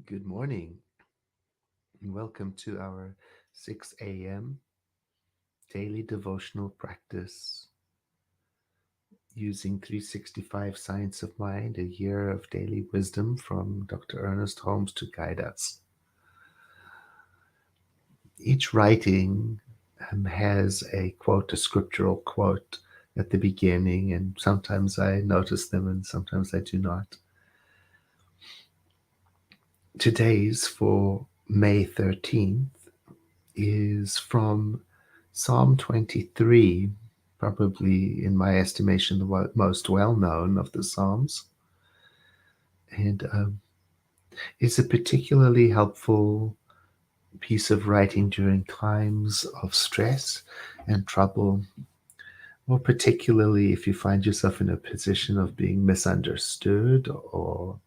Good morning, and welcome to our 6 a.m. daily devotional practice using 365 Science of Mind, a year of daily wisdom from Dr. Ernest Holmes to guide us. Each writing has a quote, a scriptural quote at the beginning, and sometimes I notice them and sometimes I do not. Today's for May 13th is from Psalm 23, probably in my estimation the most well-known of the Psalms, and is a particularly helpful piece of writing during times of stress and trouble, more particularly if you find yourself in a position of being misunderstood or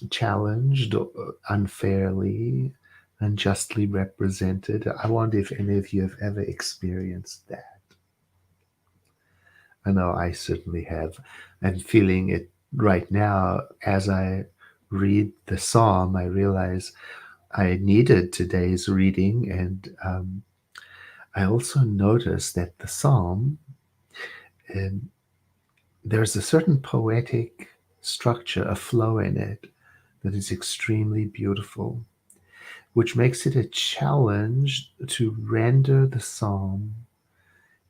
challenged or unfairly, unjustly represented. I wonder if any of you have ever experienced that. I know I certainly have. I'm feeling it right now as I read the psalm. I realize I needed today's reading, and I also noticed that the psalm, um, there's a certain poetic structure, a flow in it that is extremely beautiful, which makes it a challenge to render the psalm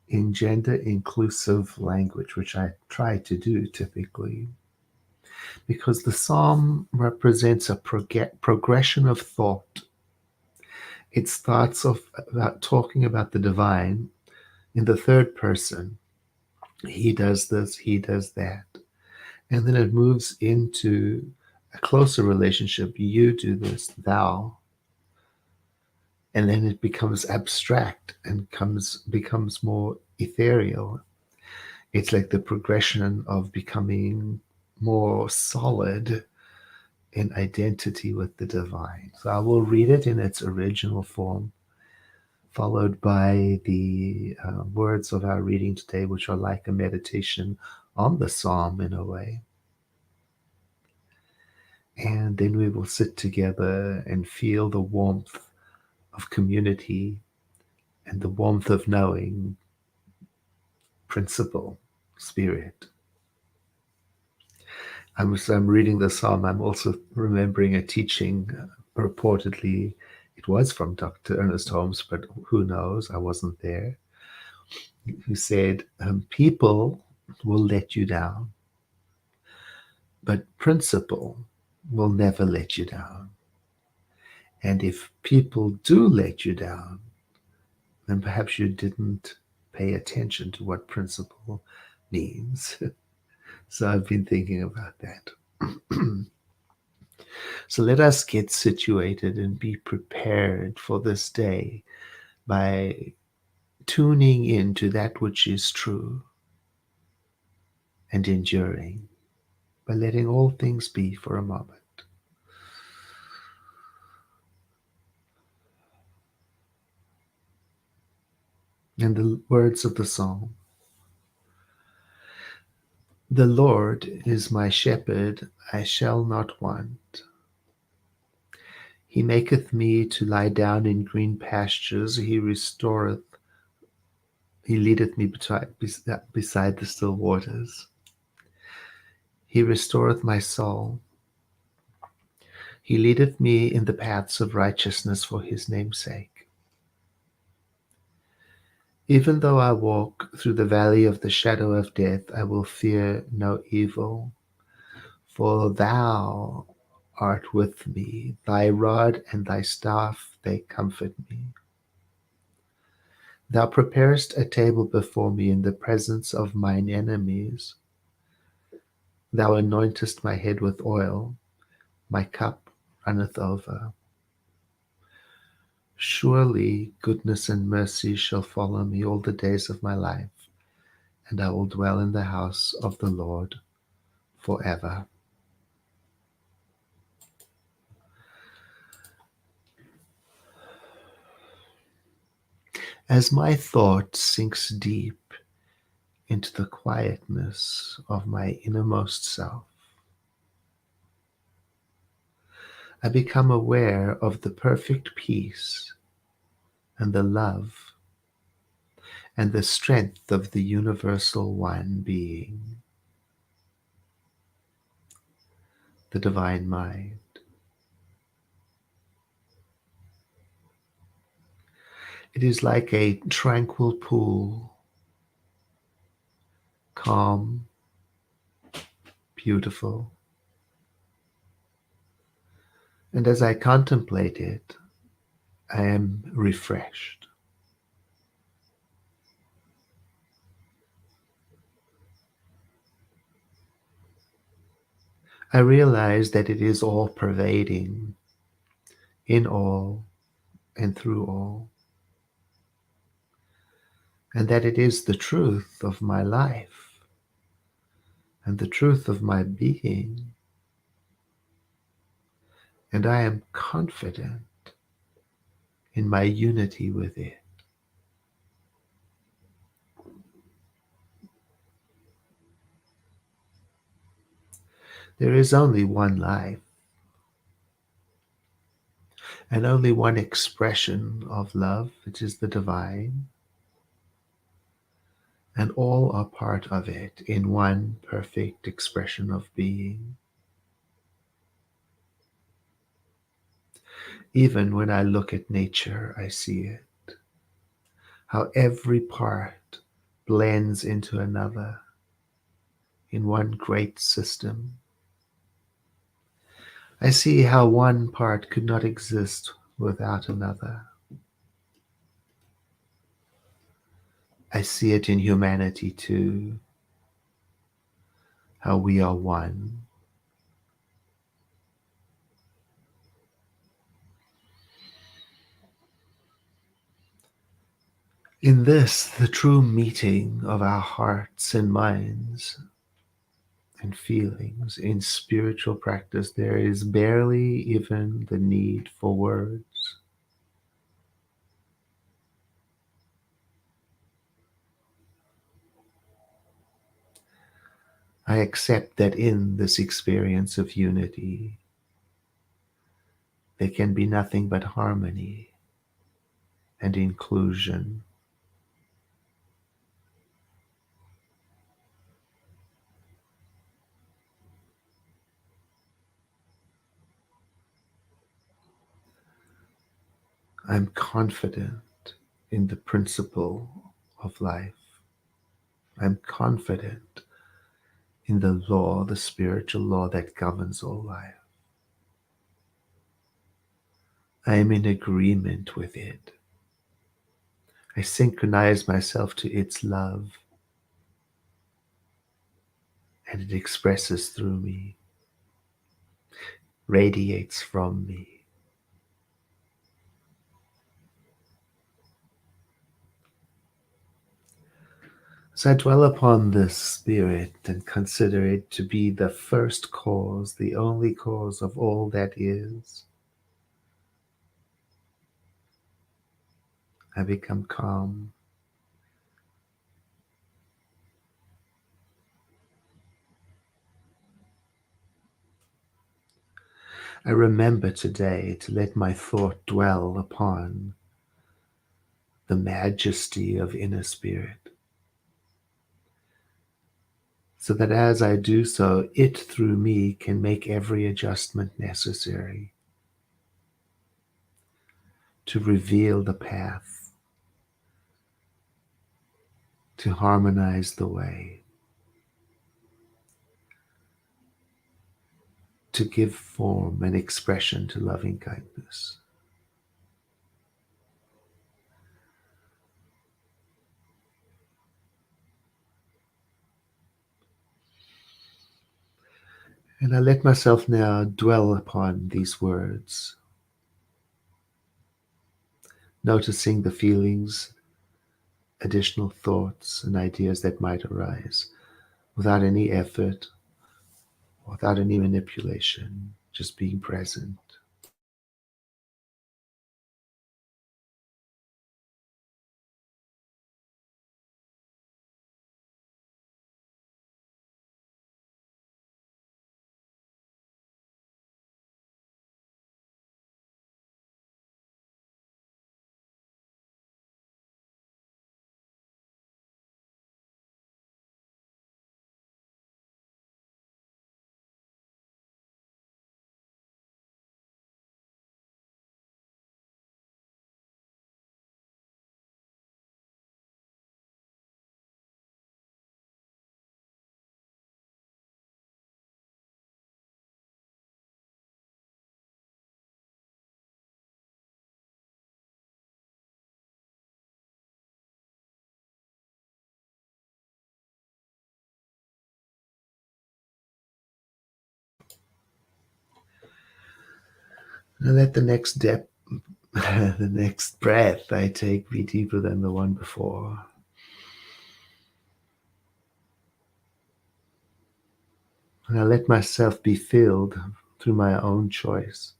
in gender inclusive language, which I try to do typically, because the psalm represents a progression of thought. It starts off about talking about the divine in the third person. He does this, he does that. And then it moves into a closer relationship. You do this, thou. And then it becomes abstract and becomes more ethereal. It's like the progression of becoming more solid in identity with the divine. So I will read it in its original form, followed by the words of our reading today, which are like a meditation on the psalm in a way. And then we will sit together and feel the warmth of community and the warmth of knowing, principle, spirit. As I'm reading the psalm, I'm also remembering a teaching, reportedly it was from Dr. Ernest Holmes, but who knows, I wasn't there, who said, people will let you down, but principle will never let you down. And if people do let you down, then perhaps you didn't pay attention to what principle means. So I've been thinking about that. So let us get situated and be prepared for this day by tuning into that which is true and enduring, by letting all things be for a moment. And the words of the psalm: The Lord is my shepherd, I shall not want. He maketh me to lie down in green pastures. He leadeth me beside the still waters. He restoreth my soul. He leadeth me in the paths of righteousness for his name's sake. Even though I walk through the valley of the shadow of death, I will fear no evil, for thou art with me. Thy rod and thy staff, they comfort me. Thou preparest a table before me in the presence of mine enemies. Thou anointest my head with oil, my cup runneth over. Surely goodness and mercy shall follow me all the days of my life, and I will dwell in the house of the Lord forever. As my thought sinks deep into the quietness of my innermost self, I become aware of the perfect peace and the love and the strength of the universal one being, the divine mind. It is like a tranquil pool, calm, beautiful. And as I contemplate it, I am refreshed. I realize that it is all pervading, in all and through all, and that it is the truth of my life and the truth of my being, and I am confident in my unity with it. There is only one life and only one expression of love, which is the divine, and all are part of it in one perfect expression of being. Even when I look at nature, I see it, how every part blends into another in one great system. I see how one part could not exist without another. I see it in humanity too, how we are one. In this, the true meeting of our hearts and minds and feelings in spiritual practice, there is barely even the need for words. I accept that in this experience of unity, there can be nothing but harmony and inclusion. I'm confident in the principle of life. I'm confident in the law, the spiritual law that governs all life. I am in agreement with it. I synchronize myself to its love, and it expresses through me, radiates from me. So I dwell upon this spirit and consider it to be the first cause, the only cause of all that is. I become calm. I remember today to let my thought dwell upon the majesty of inner spirit, so that as I do so, it through me can make every adjustment necessary to reveal the path, to harmonize the way, to give form and expression to loving kindness. And I let myself now dwell upon these words, noticing the feelings, additional thoughts, and ideas that might arise without any effort, without any manipulation, just being present. And let the next depth, the next breath I take be deeper than the one before. And I let myself be filled through my own choice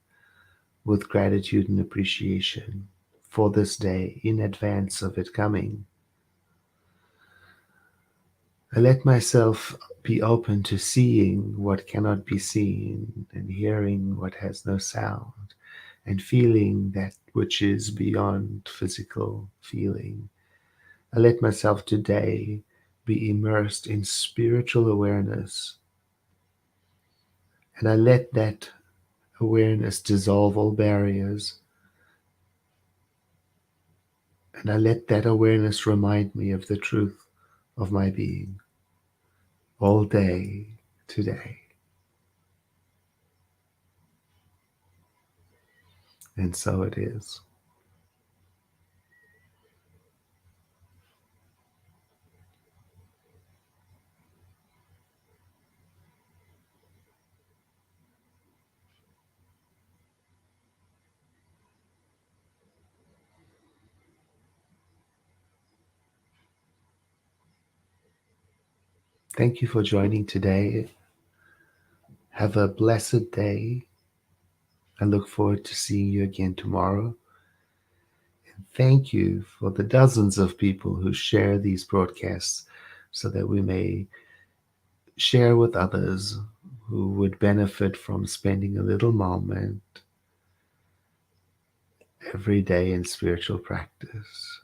with gratitude and appreciation for this day in advance of it coming. I let myself be open to seeing what cannot be seen and hearing what has no sound and feeling that which is beyond physical feeling. I let myself today be immersed in spiritual awareness, and I let that awareness dissolve all barriers, and I let that awareness remind me of the truth of my being all day today. And so it is. Thank you for joining today. Have a blessed day. I look forward to seeing you again tomorrow. Thank you for the dozens of people who share these broadcasts so that we may share with others who would benefit from spending a little moment every day in spiritual practice.